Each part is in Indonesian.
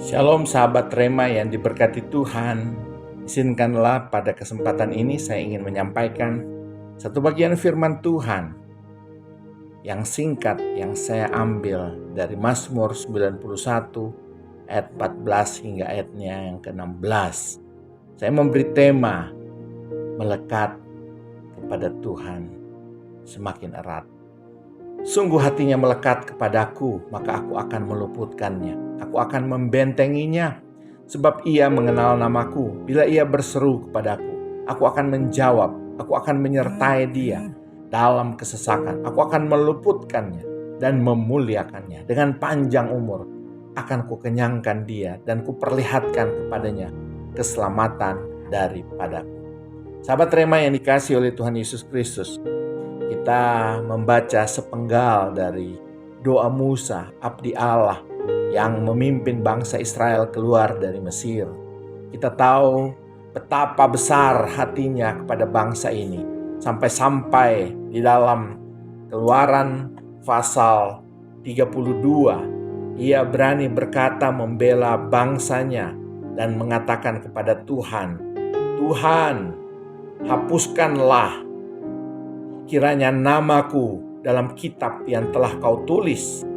Shalom sahabat Rema yang diberkati Tuhan. Izinkanlah pada kesempatan ini saya ingin menyampaikan satu bagian firman Tuhan yang singkat yang saya ambil dari Mazmur 91 ayat 14 hingga ayatnya yang ke-16. Saya memberi tema melekat kepada Tuhan semakin erat. Sungguh hatinya melekat kepadaku, maka aku akan meluputkannya. Aku akan membentenginya, sebab ia mengenal namaku. Bila ia berseru kepadaku, aku akan menjawab. Aku akan menyertai dia dalam kesesakan. Aku akan meluputkannya dan memuliakannya. Dengan panjang umur akan kukenyangkan dia dan kuperlihatkan kepadanya keselamatan daripadaku. Sahabat Rema yang dikasihi oleh Tuhan Yesus Kristus, kita membaca sepenggal dari doa Musa, abdi Allah yang memimpin bangsa Israel keluar dari Mesir. Kita tahu betapa besar hatinya kepada bangsa ini. Sampai-sampai di dalam Keluaran pasal 32, ia berani berkata membela bangsanya dan mengatakan kepada Tuhan, Tuhan, hapuskanlah kiranya namaku dalam kitab yang telah kau tulis.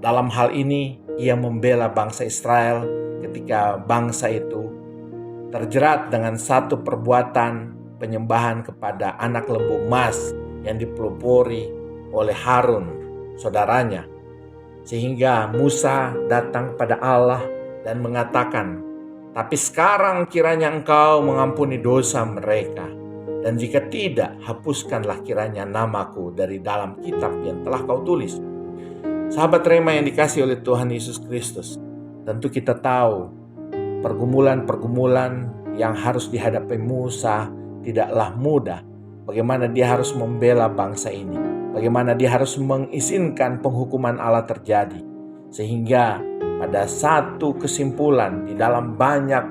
Dalam hal ini, ia membela bangsa Israel ketika bangsa itu terjerat dengan satu perbuatan penyembahan kepada anak lembu emas yang dipelopori oleh Harun, saudaranya. Sehingga Musa datang pada Allah dan mengatakan, tapi sekarang kiranya engkau mengampuni dosa mereka. Dan jika tidak, hapuskanlah kiranya namaku dari dalam kitab yang telah kau tulis. Sahabat Rema yang dikasihi oleh Tuhan Yesus Kristus, tentu kita tahu pergumulan-pergumulan yang harus dihadapi Musa tidaklah mudah. Bagaimana dia harus membela bangsa ini, bagaimana dia harus mengizinkan penghukuman Allah terjadi. Sehingga pada satu kesimpulan di dalam banyak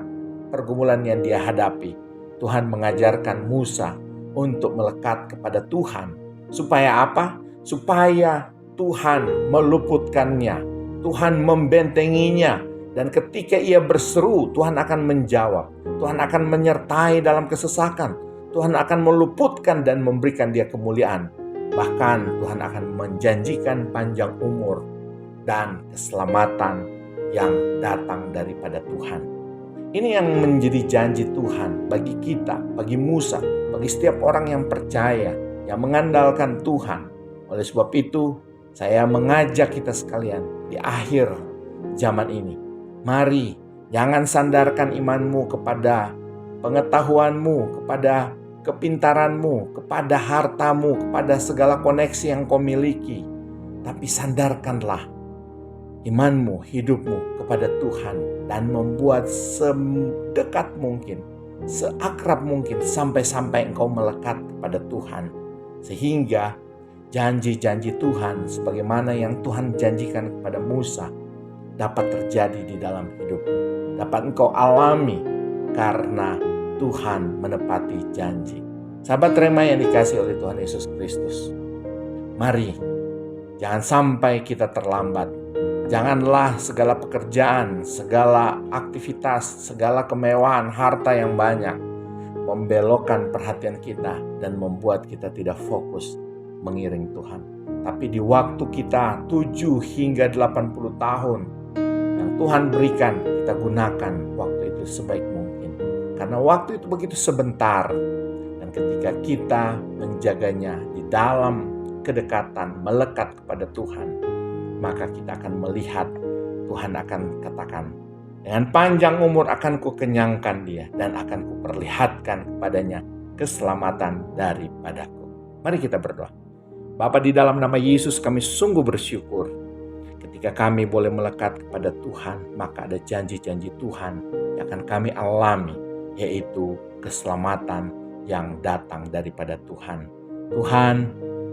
pergumulan yang dia hadapi, Tuhan mengajarkan Musa untuk melekat kepada Tuhan. Supaya apa? Supaya Tuhan meluputkannya, Tuhan membentenginya, dan ketika ia berseru, Tuhan akan menjawab. Tuhan akan menyertai dalam kesesakan. Tuhan akan meluputkan dan memberikan dia kemuliaan. Bahkan Tuhan akan menjanjikan panjang umur dan keselamatan yang datang daripada Tuhan. Ini yang menjadi janji Tuhan bagi kita, bagi Musa, bagi setiap orang yang percaya, yang mengandalkan Tuhan. Oleh sebab itu, saya mengajak kita sekalian di akhir zaman ini. Mari, jangan sandarkan imanmu kepada pengetahuanmu, kepada kepintaranmu, kepada hartamu, kepada segala koneksi yang kau miliki. Tapi sandarkanlah imanmu, hidupmu kepada Tuhan dan membuat sedekat mungkin, seakrab mungkin sampai-sampai engkau melekat kepada Tuhan. Sehingga janji-janji Tuhan sebagaimana yang Tuhan janjikan kepada Musa dapat terjadi di dalam hidupmu. Dapat engkau alami karena Tuhan menepati janji. Sahabat Rema yang dikasihi oleh Tuhan Yesus Kristus, mari jangan sampai kita terlambat. Janganlah segala pekerjaan, segala aktivitas, segala kemewahan, harta yang banyak membelokkan perhatian kita dan membuat kita tidak fokus mengiring Tuhan. Tapi di waktu kita 7 hingga 80 tahun yang Tuhan berikan, kita gunakan waktu itu sebaik mungkin. Karena waktu itu begitu sebentar. Dan ketika kita menjaganya di dalam kedekatan, melekat kepada Tuhan, maka kita akan melihat Tuhan akan katakan, dengan panjang umur akan kukenyangkan dia dan akan kuperlihatkan kepadanya keselamatan daripadaku. Mari kita berdoa. Bapa, di dalam nama Yesus kami sungguh bersyukur ketika kami boleh melekat kepada Tuhan, maka ada janji-janji Tuhan yang akan kami alami, yaitu keselamatan yang datang daripada Tuhan. Tuhan,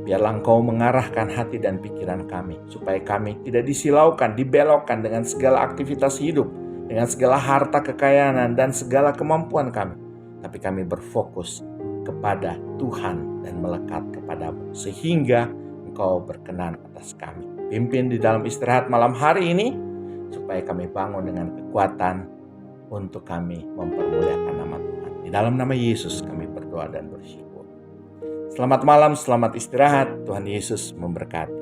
biarlah Engkau mengarahkan hati dan pikiran kami, supaya kami tidak disilaukan, dibelokkan dengan segala aktivitas hidup, dengan segala harta kekayaan dan segala kemampuan kami. Tapi kami berfokus kepada Tuhan dan melekat kepadamu, sehingga Engkau berkenan atas kami. Pimpin di dalam istirahat malam hari ini, supaya kami bangun dengan kekuatan untuk kami mempermuliakan nama Tuhan. Di dalam nama Yesus kami berdoa dan bersyukur. Selamat malam, selamat istirahat. Tuhan Yesus memberkati.